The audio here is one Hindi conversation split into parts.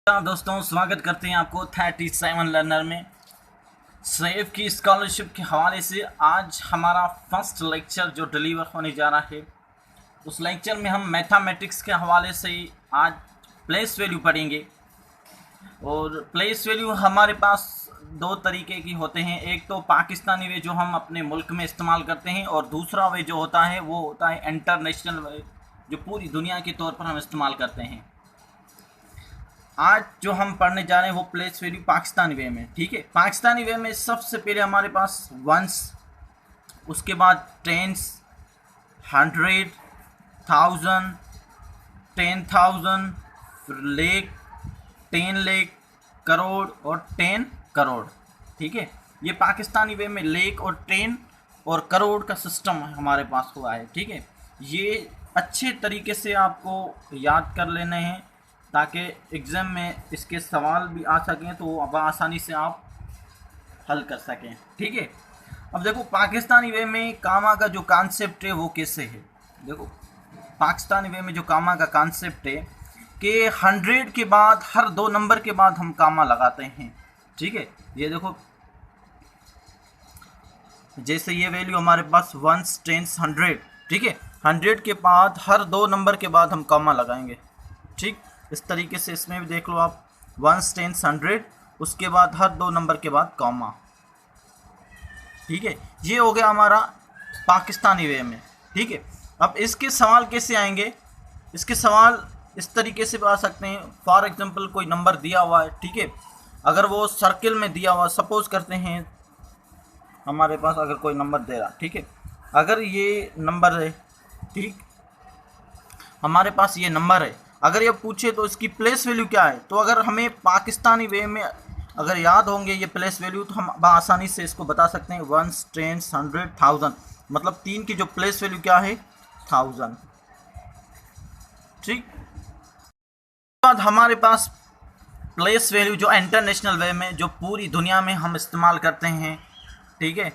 दोस्तों, स्वागत करते हैं आपको 37 लर्नर में। सैफ की स्कॉलरशिप के हवाले से आज हमारा फर्स्ट लेक्चर जो डिलीवर होने जा रहा है, उस लेक्चर में हम मैथमेटिक्स के हवाले से आज प्लेस वैल्यू पढ़ेंगे। और प्लेस वैल्यू हमारे पास दो तरीके की होते हैं। एक तो पाकिस्तानी वे जो हम अपने मुल्क में इस्तेमाल करते हैं, और दूसरा वे जो होता है वो होता है इंटरनेशनल वे, जो पूरी दुनिया के तौर पर हम इस्तेमाल करते हैं। आज जो हम पढ़ने जा रहे हैं वो प्लेस वैल्यू पाकिस्तानी वे में। ठीक है, पाकिस्तानी वे में सबसे पहले हमारे पास वंस, उसके बाद टेंस, 100, 1000, 10,000, लेक, 10 लेक, करोड़ और 10 करोड़। ठीक है, ये पाकिस्तानी वे में लेक और 10 और करोड़ का सिस्टम हमारे पास हुआ है। ठीक है, ये अच्छे तरीके से आपको याद कर लेने हैं ताकि एग्ज़ाम में इसके सवाल भी आ सकें तो अब आसानी से आप हल कर सकें। ठीक है, अब देखो पाकिस्तानी वे में कामा का जो कॉन्सेप्ट है वो कैसे है। देखो पाकिस्तानी वे में जो कामा का कॉन्सेप्ट है कि 100 के बाद हर 2 नंबर के बाद हम कामा लगाते हैं। ठीक है, ये देखो जैसे ये वैल्यू हमारे पास 1, 10, 100। ठीक है, 100 के बाद हर 2 नंबर के बाद हम कामा लगाएंगे। ठीक, इस तरीके से इसमें भी देख लो आप, 1, 10, 100, उसके बाद हर 2 नंबर के बाद कॉमा। ठीक है, ये हो गया हमारा पाकिस्तानी वे में। ठीक है, अब इसके सवाल कैसे आएंगे? इसके सवाल इस तरीके से आ सकते हैं। फॉर एग्जांपल कोई नंबर दिया हुआ है, ठीक है, अगर वो सर्किल में दिया हुआ, सपोज करते हैं हमारे पास अगर कोई नंबर दे रहा, ठीक है, अगर ये नंबर है, ठीक, हमारे पास ये नंबर है, अगर ये पूछे तो इसकी प्लेस वैल्यू क्या है, तो अगर हमें पाकिस्तानी वे में अगर याद होंगे ये प्लेस वैल्यू तो हम आसानी से इसको बता सकते हैं। 1, 10, 100, 1000, मतलब 3 की जो प्लेस वैल्यू क्या है, 1000। ठीक, बाद हमारे पास प्लेस वैल्यू जो इंटरनेशनल वे में, जो पूरी दुनिया में हम इस्तेमाल करते हैं। ठीक है,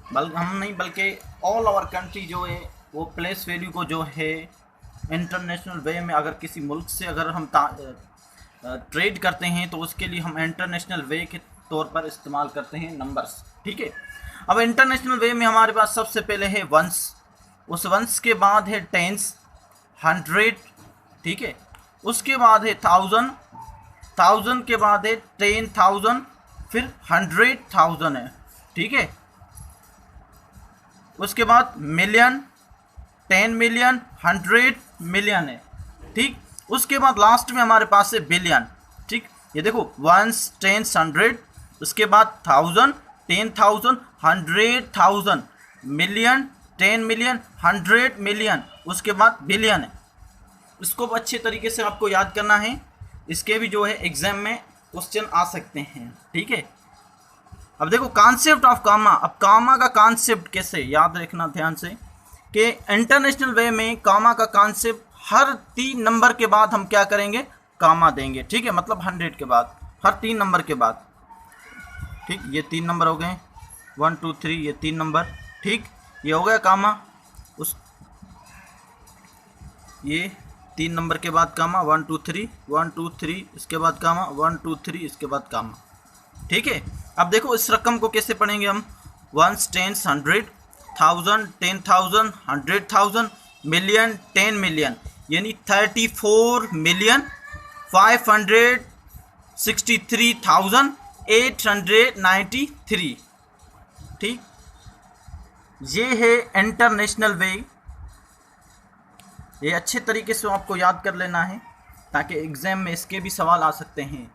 हम नहीं बल्कि ऑल ओवर कंट्री जो है वो प्लेस वैल्यू को जो है इंटरनेशनल वे में, अगर किसी मुल्क से अगर हम ट्रेड करते हैं तो उसके लिए हम इंटरनेशनल वे के तौर पर इस्तेमाल करते हैं नंबर्स। ठीक है, अब इंटरनेशनल वे में हमारे पास सबसे पहले है वंस, उस वंस के बाद है टेंस, 100, ठीक है, उसके बाद है 1000, 1000 के बाद है 10,000, फिर 100,000 है। ठीक है, उसके बाद मिलियन, 10 मिलियन, 100 मिलियन है। ठीक, उसके बाद लास्ट में हमारे पास है बिलियन। ठीक, ये देखो 1, 10, 100, उसके बाद 1000, 10,000, 100,000, मिलियन, 10 मिलियन, 100 मिलियन, उसके बाद बिलियन है। इसको अच्छे तरीके से आपको याद करना है, इसके भी जो है एग्जाम में क्वेश्चन आ सकते हैं। ठीक है, अब देखो कॉन्सेप्ट ऑफ कामा। अब कामा का कॉन्सेप्ट कैसे याद रखना ध्यान से, कि इंटरनेशनल वे में कामा का कॉन्सेप्ट हर 3 नंबर के बाद हम क्या करेंगे, कामा देंगे। ठीक है, मतलब 100 के बाद हर 3 नंबर के बाद। ठीक, ये 3 नंबर हो गए, 1, 2, 3, ये 3 नंबर। ठीक, ये हो गया कामा। उस ये 3 नंबर के बाद कामा, 1, 2, 3, 1, 2, 3, इसके बाद कामा, 1, 2, 3, इसके बाद कामा। ठीक है, अब देखो इस रकम को कैसे पढ़ेंगे हम, 1, 10, 100, 1000, 10,000, 100,000, मिलियन, 10 मिलियन, यानी 34,563,893। ठीक, ये है इंटरनेशनल वे। ये अच्छे तरीके से आपको याद कर लेना है ताकि एग्जाम में इसके भी सवाल आ सकते हैं।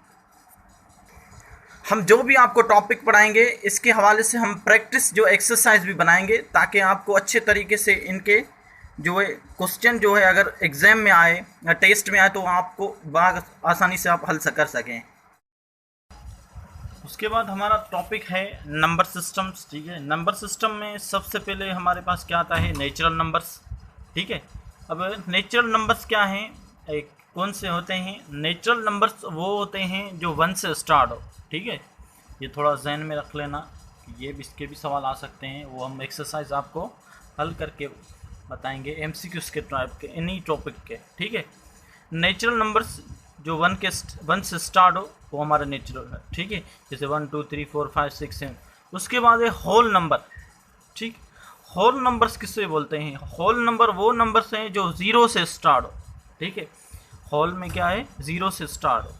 हम जो भी आपको टॉपिक पढ़ाएंगे इसके हवाले से हम प्रैक्टिस जो एक्सरसाइज भी बनाएंगे ताकि आपको अच्छे तरीके से इनके जो है क्वेश्चन जो है अगर एग्ज़ाम में आए या टेस्ट में आए तो आपको बहुत आसानी से आप हल कर सकें। उसके बाद हमारा टॉपिक है नंबर सिस्टम्स। ठीक है, नंबर सिस्टम में सबसे पहले हमारे पास क्या आता है, नेचुरल नंबर्स। ठीक है, अब नेचुरल नंबर्स क्या हैं, कौन से होते हैं? नेचुरल नंबर्स वो होते हैं जो 1 से स्टार्ट हो। ठीक है, ये थोड़ा जहन में रख लेना, ये भी इसके भी सवाल आ सकते हैं, वो हम एक्सरसाइज आपको हल करके बताएंगे, एमसीक्यूज के टाइप के, इन्हीं टॉपिक के। ठीक है, नेचुरल नंबर्स जो वन से स्टार्ट हो वो हमारा नेचुरल है, ठीक है। जैसे 1 2 3 4 5 6 7। उसके बाद है होल नंबर, ठीक। होल नंबर्स किससे बोलते हैं? होल नंबर वो नंबर्स हैं जो 0 से स्टार्ट हो, ठीक है। होल में क्या है? 0 से स्टार्ट हो,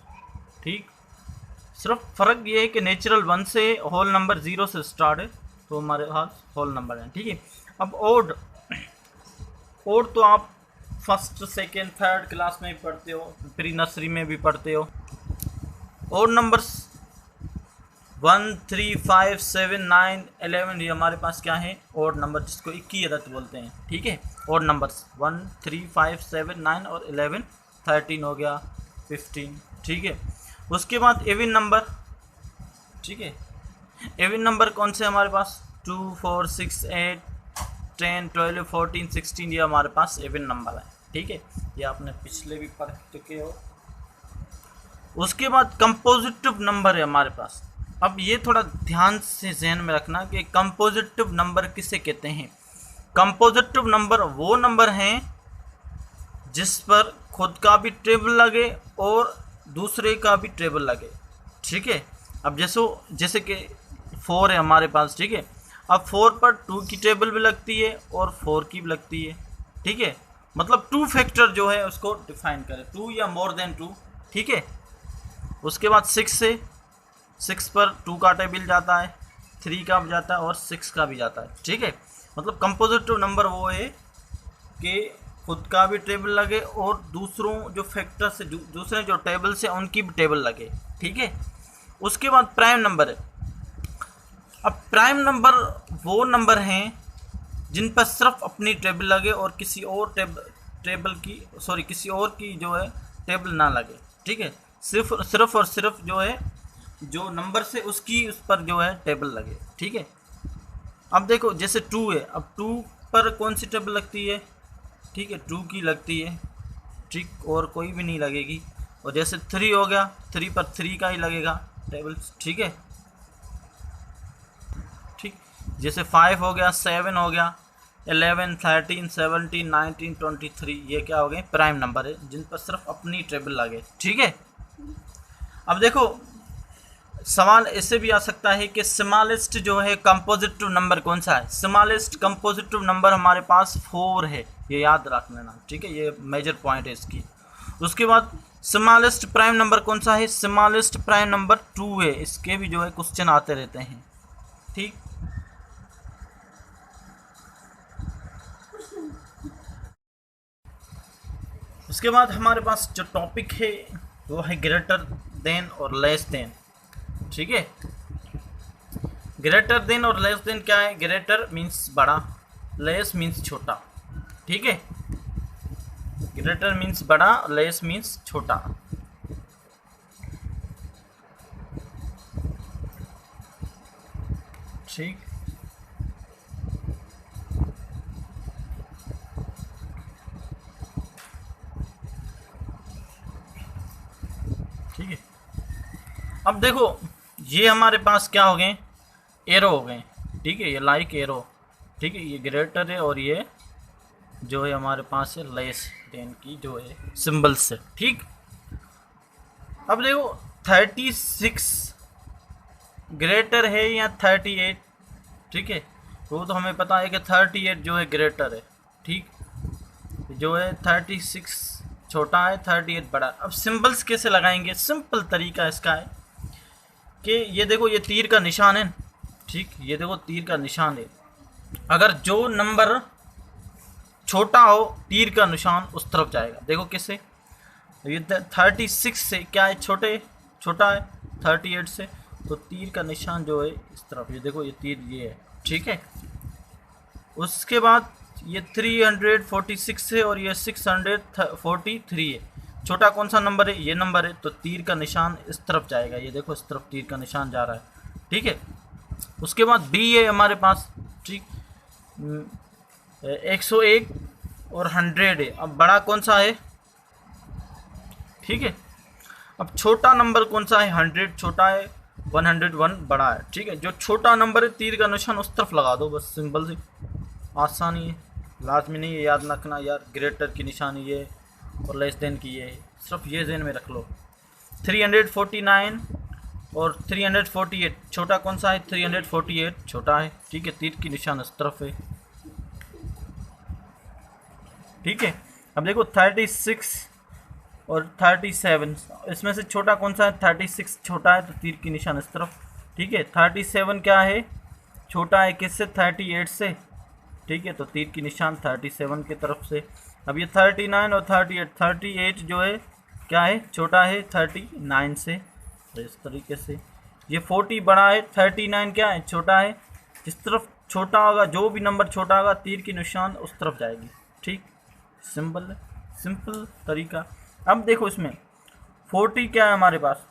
ठीक। सिर्फ फ़र्क ये है कि नेचुरल 1 से होल नंबर 0 से स्टार्ट है तो हमारे पास होल नंबर है, ठीक है। अब ओड तो आप फर्स्ट सेकेंड थर्ड क्लास में भी पढ़ते हो, प्री नर्सरी में भी पढ़ते हो। ओड नंबर्स 1 3 5 7 9 11 ये हमारे पास क्या है? ओड नंबर, जिसको इक्की अदद बोलते हैं, ठीक है। ओड नंबर्स 1 3 5 7 9 और 11 13 हो गया, 15, ठीक है। उसके बाद एविन नंबर, ठीक है। एविन नंबर कौन से हमारे पास? 2 4 6 8 10 12 14 16 ये हमारे पास एविन नंबर है, ठीक है। ये आपने पिछले भी पढ़ चुके हो। उसके बाद कंपोजिटिव नंबर है हमारे पास। अब ये थोड़ा ध्यान से ज़हन में रखना कि कंपोजिटिव नंबर किसे कहते हैं। कंपोजिटिव नंबर वो नंबर हैं जिस पर खुद का भी टेबल लगे और दूसरे का भी टेबल लगे, ठीक है। अब जैसे कि 4 है हमारे पास, ठीक है। अब 4 पर 2 की टेबल भी लगती है और 4 की भी लगती है, ठीक है। मतलब 2 फैक्टर जो है उसको डिफाइन करें, 2 या मोर देन 2, ठीक है। उसके बाद 6 पर 2 का टेबल जाता है, 3 का भी जाता है और 6 का भी जाता है, ठीक है। मतलब कंपोजिटिव नंबर वो है कि खुद का भी टेबल लगे और दूसरों जो फैक्टर से दूसरे जो टेबल से उनकी भी टेबल लगे, ठीक है। उसके बाद प्राइम नंबर है। अब प्राइम नंबर वो नंबर हैं जिन पर सिर्फ अपनी टेबल लगे और किसी और किसी और की जो है टेबल ना लगे, ठीक है। सिर्फ और सिर्फ जो है जो नंबर से उसकी उस पर जो है टेबल लगे, ठीक है। अब देखो जैसे 2 है, अब 2 पर कौन सी टेबल लगती है? ठीक है, 2 की लगती है, ठीक, और कोई भी नहीं लगेगी। और जैसे 3 हो गया, 3 पर 3 का ही लगेगा टेबल, ठीक है, ठीक। जैसे 5 हो गया, 7 हो गया, 11 13 17 19 23 ये क्या हो गए? प्राइम नंबर है जिन पर सिर्फ अपनी टेबल लगे, ठीक है। अब देखो सवाल ऐसे भी आ सकता है कि स्मॉलेस्ट जो है कंपोजिटिव नंबर कौन सा है? स्मॉलेस्ट कंपोजिटिव नंबर हमारे पास 4 है, ये याद रख लेना, ठीक है। ये मेजर पॉइंट है इसकी। उसके बाद स्मॉलेस्ट प्राइम नंबर कौन सा है? स्मॉलेस्ट प्राइम नंबर 2 है। इसके भी जो है क्वेश्चन आते रहते हैं, ठीक। उसके बाद हमारे पास जो टॉपिक है वो है ग्रेटर देन और लेस देन, ठीक है। ग्रेटर देन और लेस देन क्या है? ग्रेटर मीन्स बड़ा, लेस मीन्स छोटा, ठीक है। ग्रेटर मीन्स बड़ा, लेस मीन्स छोटा, ठीक। ठीक है, अब देखो ये हमारे पास क्या हो गए? एरो हो गए, ठीक है। ये लाइक एरो, ठीक है। ये ग्रेटर है और ये जो है हमारे पास है लेस देन की जो है सिंबल्स है, ठीक। अब देखो 36 ग्रेटर है या 38, ठीक है। वो तो हमें पता है कि 38 जो है ग्रेटर है, ठीक। जो है 36 छोटा है, 38 बड़ा। अब सिंबल्स कैसे लगाएंगे? सिंपल तरीका इसका है कि ये देखो ये तीर का निशान है, ठीक। ये देखो तीर का निशान है, अगर जो नंबर छोटा हो तीर का निशान उस तरफ जाएगा। देखो कैसे? ये 36 से क्या है? छोटा है 38 से, तो तीर का निशान जो है इस तरफ, ये देखो ये तीर ये है, ठीक है। उसके बाद ये 346 है और ये 643 है। छोटा कौन सा नंबर है? ये नंबर है, तो तीर का निशान इस तरफ जाएगा। ये देखो इस तरफ तीर का निशान जा रहा है, ठीक है। उसके बाद बी है हमारे पास, ठीक। 101 और 100 है। अब बड़ा कौन सा है? ठीक है। अब छोटा नंबर कौन सा है? 100 छोटा है, 101 बड़ा है, ठीक है। जो छोटा नंबर है तीर का निशान उस तरफ लगा दो, बस सिंपल सी आसानी है, लाजमी नहीं है याद रखना यार। ग्रेटर की निशानी ये और लेस देन की ये, सिर्फ ये ज़हन में रख लो। 349 और 348 छोटा कौन सा है? 348 छोटा है, ठीक है। तीर की निशान इस तरफ है, ठीक है। अब देखो 36 और 37, इसमें से छोटा कौन सा है? 36 छोटा है, तो तीर की निशान इस तरफ, ठीक है। 37 क्या है? छोटा है किससे? 38 से, ठीक है। तो तीर की निशान 37 की तरफ से। अब ये 39 और 38 जो है क्या है? छोटा है 39 से, तो इस तरीके से। ये 40 बड़ा है, 39 क्या है? छोटा है। जिस तरफ छोटा होगा, जो भी नंबर छोटा होगा, तीर की निशान उस तरफ जाएगी, ठीक। सिंपल तरीका। अब देखो इसमें 40 क्या है हमारे पास?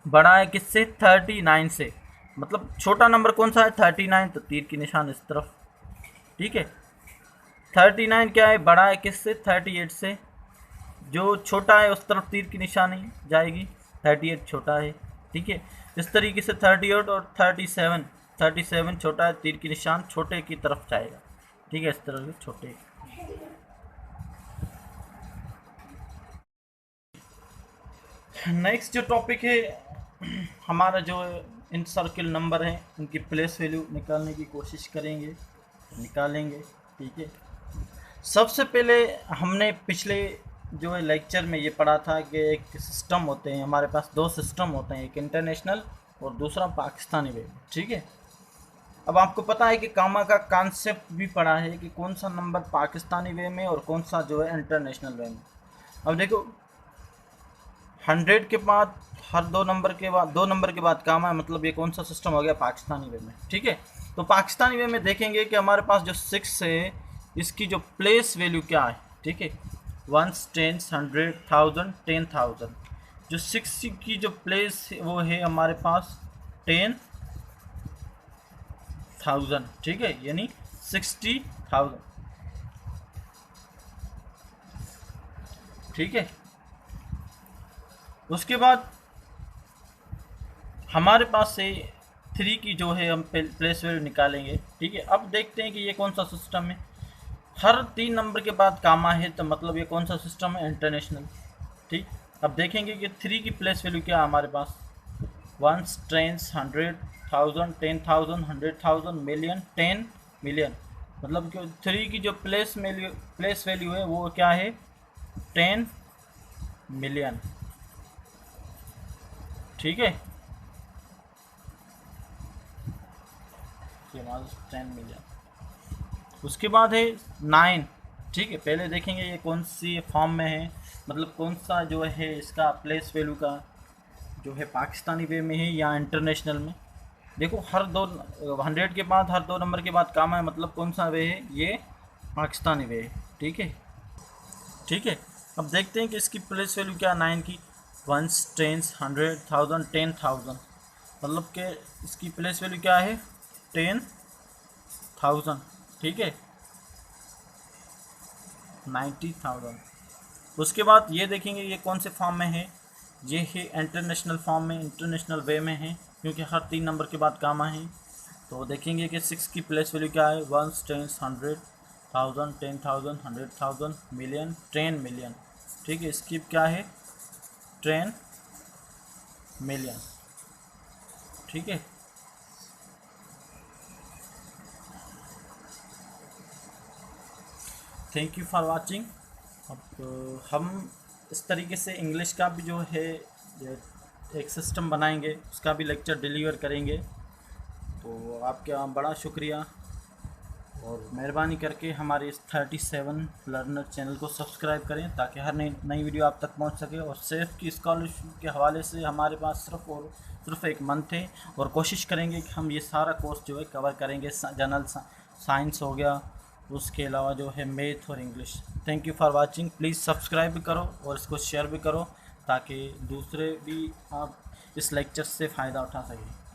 बड़ा है किससे? 39 से, मतलब छोटा नंबर कौन सा है? 39, तो तीर की निशान इस तरफ, ठीक है। 39 क्या है? बड़ा है किससे? 38 से, जो छोटा है उस तरफ तीर की निशानी जाएगी, 38 छोटा है, ठीक है। इस तरीके से 38 और 37 छोटा है, तीर की निशान छोटे की तरफ जाएगा, ठीक है। इस तरह से छोटे। नेक्स्ट जो टॉपिक है हमारा, जो इन सर्किल नंबर हैं, उनकी प्लेस वैल्यू निकालने की कोशिश करेंगे, निकालेंगे, ठीक है। सबसे पहले हमने पिछले जो है लेक्चर में ये पढ़ा था कि एक सिस्टम होते हैं हमारे पास, दो सिस्टम होते हैं, एक इंटरनेशनल और दूसरा पाकिस्तानी वे, ठीक है। अब आपको पता है कि कामा का कॉन्सेप्ट भी पढ़ा है कि कौन सा नंबर पाकिस्तानी वे में और कौन सा जो है इंटरनेशनल वे में। अब देखो 100 के बाद हर दो नंबर के बाद कामा है, मतलब ये कौन सा सिस्टम हो गया? पाकिस्तानी वे में, ठीक है। तो पाकिस्तानी वे में देखेंगे कि हमारे पास जो 6 है, इसकी जो प्लेस वैल्यू क्या है, ठीक है। 1, 10, 100, 1000, 10,000। जो 6 की जो प्लेस वो है हमारे पास 10,000, ठीक है, यानी 60,000, ठीक है। उसके बाद हमारे पास से 3 की जो है हम प्लेस वैल्यू निकालेंगे, ठीक है। अब देखते हैं कि ये कौन सा सिस्टम है। हर 3 नंबर के बाद कामा है, तो मतलब ये कौन सा सिस्टम है? इंटरनेशनल, ठीक। अब देखेंगे कि 3 की प्लेस वैल्यू क्या है हमारे पास? 1, 10, 100, 1000, 10,000, 100,000, मिलियन, 10 मिलियन। मतलब कि 3 की जो प्लेस वैल्यू है वो क्या है? 10 मिलियन, ठीक है। 10 मिलियन। उसके बाद है 9, ठीक है। पहले देखेंगे ये कौन सी फॉर्म में है, मतलब कौन सा जो है इसका प्लेस वैल्यू का जो है पाकिस्तानी वे में है या इंटरनेशनल में। देखो हर 100 के बाद हर 2 नंबर के बाद कामा है, मतलब कौन सा वे है? ये पाकिस्तानी वे है, ठीक है, ठीक है। अब देखते हैं कि इसकी प्लेस वैल्यू क्या है 9 की। 1, 10, 100, 1000, 10,000, मतलब कि इसकी प्लेस वैल्यू क्या है? 10,000, ठीक है, 90,000। उसके बाद ये देखेंगे ये कौन से फॉर्म में है? ये है इंटरनेशनल फॉर्म में, इंटरनेशनल वे में है, क्योंकि हर 3 नंबर के बाद कामा है। तो देखेंगे कि 6 की प्लेस वैल्यू क्या है? 1, 10, 100, 1000, 10,000, 100,000, मिलियन, 10 मिलियन, ठीक है। इसकी क्या है? 10 मिलियन, ठीक है। Thank you for watching. अब हम इस तरीके से इंग्लिश का भी जो है एक सिस्टम बनाएंगे, उसका भी लेक्चर डिलीवर करेंगे। तो आपका बड़ा शुक्रिया, और मेहरबानी करके हमारे इस 37 लर्नर चैनल को सब्सक्राइब करें, ताकि हर नई वीडियो आप तक पहुंच सके। और सेफ की स्कॉलरशिप के हवाले से हमारे पास सिर्फ एक मंथ है, और कोशिश करेंगे कि हम ये सारा कोर्स जो है कवर करेंगे। जनरल साइंस हो गया, उसके अलावा जो है मैथ और English. Thank you for watching. Please subscribe भी करो और इसको शेयर भी करो, ताकि दूसरे भी आप इस लेक्चर से फ़ायदा उठा सकें।